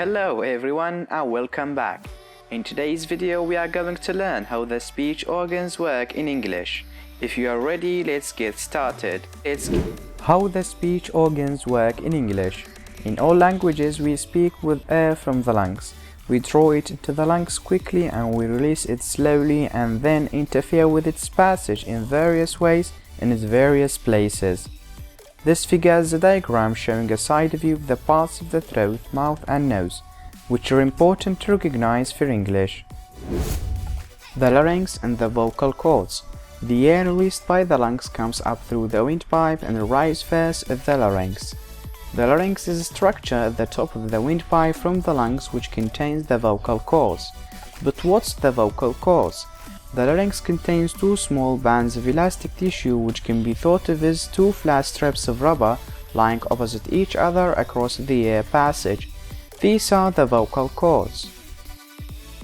Hello everyone and welcome back. In today's video we are going to learn how the speech organs work in English. If you are ready, let's get started. How the speech organs work in English. In all languages we speak with air from the lungs. We draw it into the lungs quickly and we release it slowly and then interfere with its passage in various ways in its various places. This figure is a diagram showing a side view of the parts of the throat, mouth and nose, which are important to recognize for English. The larynx and the vocal cords. The air released by the lungs comes up through the windpipe and arrives first at the larynx. The larynx is a structure at the top of the windpipe from the lungs which contains the vocal cords. But what's the vocal cords? The larynx contains two small bands of elastic tissue which can be thought of as two flat strips of rubber lying opposite each other across the air passage. These are the vocal cords.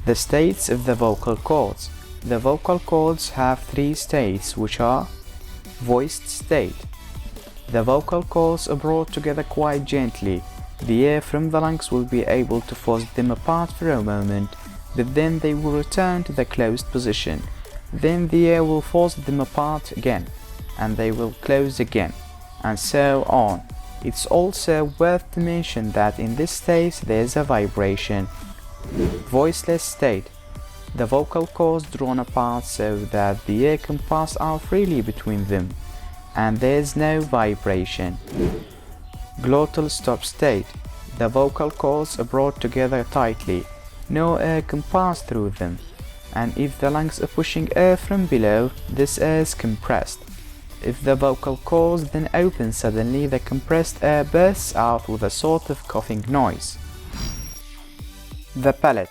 The states of the vocal cords. The vocal cords have three states which are voiced state. The vocal cords are brought together quite gently. The air from the lungs will be able to force them apart for a moment, but then they will return to the closed position. Then the air will force them apart again, and they will close again, and so on. It's also worth to mention that in this state there is a vibration. Voiceless state. The vocal cords drawn apart so that the air can pass out freely between them, and there is no vibration. Glottal stop state. The vocal cords are brought together tightly. No air can pass through them, and if the lungs are pushing air from below, this air is compressed. If the vocal cords then open suddenly, the compressed air bursts out with a sort of coughing noise. The palate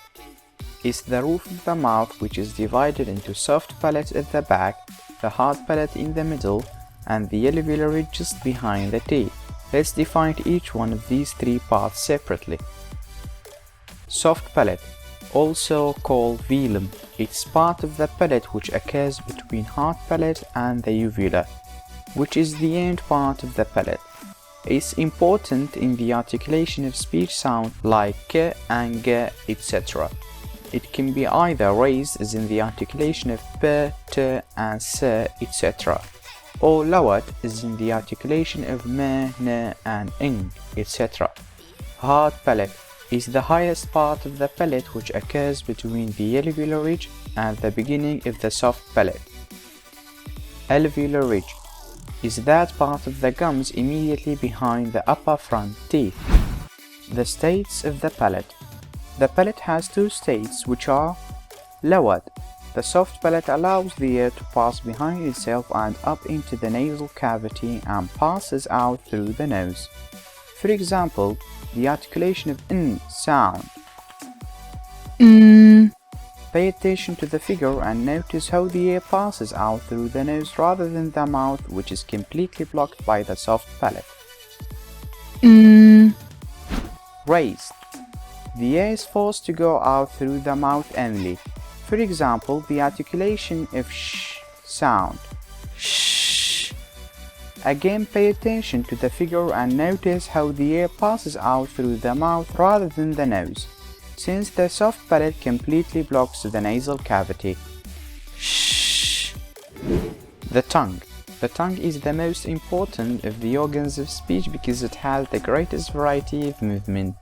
is the roof of the mouth which is divided into soft palate at the back, the hard palate in the middle, and the alveolar ridge just behind the teeth. Let's define each one of these three parts separately. Soft palate, also called velum. It's part of the palate which occurs between hard palate and the uvula, which is the end part of the palate. It's important in the articulation of speech sound like k and g, etc. It can be either raised as in the articulation of p, t and s, etc. or lowered as in the articulation of m, n and ng, etc. Hard palate is the highest part of the palate which occurs between the alveolar ridge and the beginning of the soft palate. Alveolar ridge is that part of the gums immediately behind the upper front teeth. The states of the palate. The palate has two states which are lowered. The soft palate allows the air to pass behind itself and up into the nasal cavity and passes out through the nose. For example, the articulation of n sound. Pay attention to the figure and notice how the air passes out through the nose rather than the mouth, which is completely blocked by the soft palate. Raised. The air is forced to go out through the mouth only. For example, the articulation of sh sound. Sh. Again, pay attention to the figure and notice how the air passes out through the mouth rather than the nose, since the soft palate completely blocks the nasal cavity. Sh. The tongue. The tongue is the most important of the organs of speech because it has the greatest variety of movement.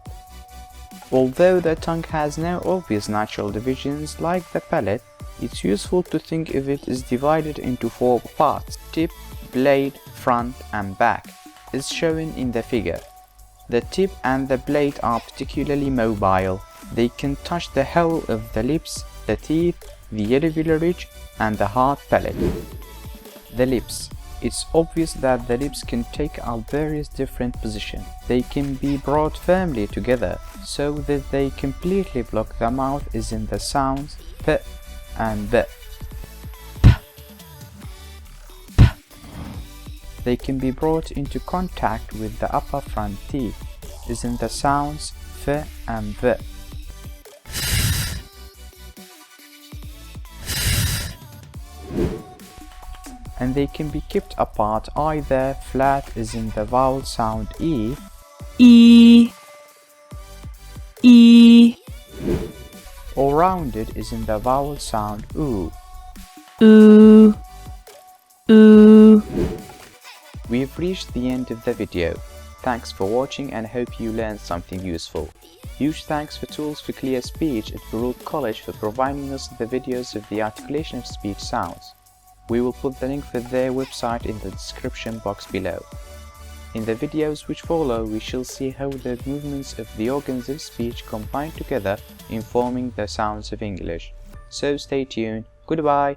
Although the tongue has no obvious natural divisions like the palate, it's useful to think of it as divided into four parts: tip, blade, front and back, as shown in the figure. The tip and the blade are particularly mobile. They can touch the whole of the lips, the teeth, the alveolar ridge and the hard palate. The lips. It's obvious that the lips can take up various different positions. They can be brought firmly together so that they completely block the mouth as in the sounds p and b. They can be brought into contact with the upper front teeth as in the sounds f and v. And they can be kept apart either flat as in the vowel sound e, E. All rounded is in the vowel sound oo. Oo. Oo. We've reached the end of the video. Thanks for watching and hope you learned something useful. Huge thanks for Tools for Clear Speech at Baruch College for providing us the videos of the articulation of speech sounds. We will put the link for their website in the description box below. In the videos which follow, we shall see how the movements of the organs of speech combine together in forming the sounds of English. So stay tuned. Goodbye.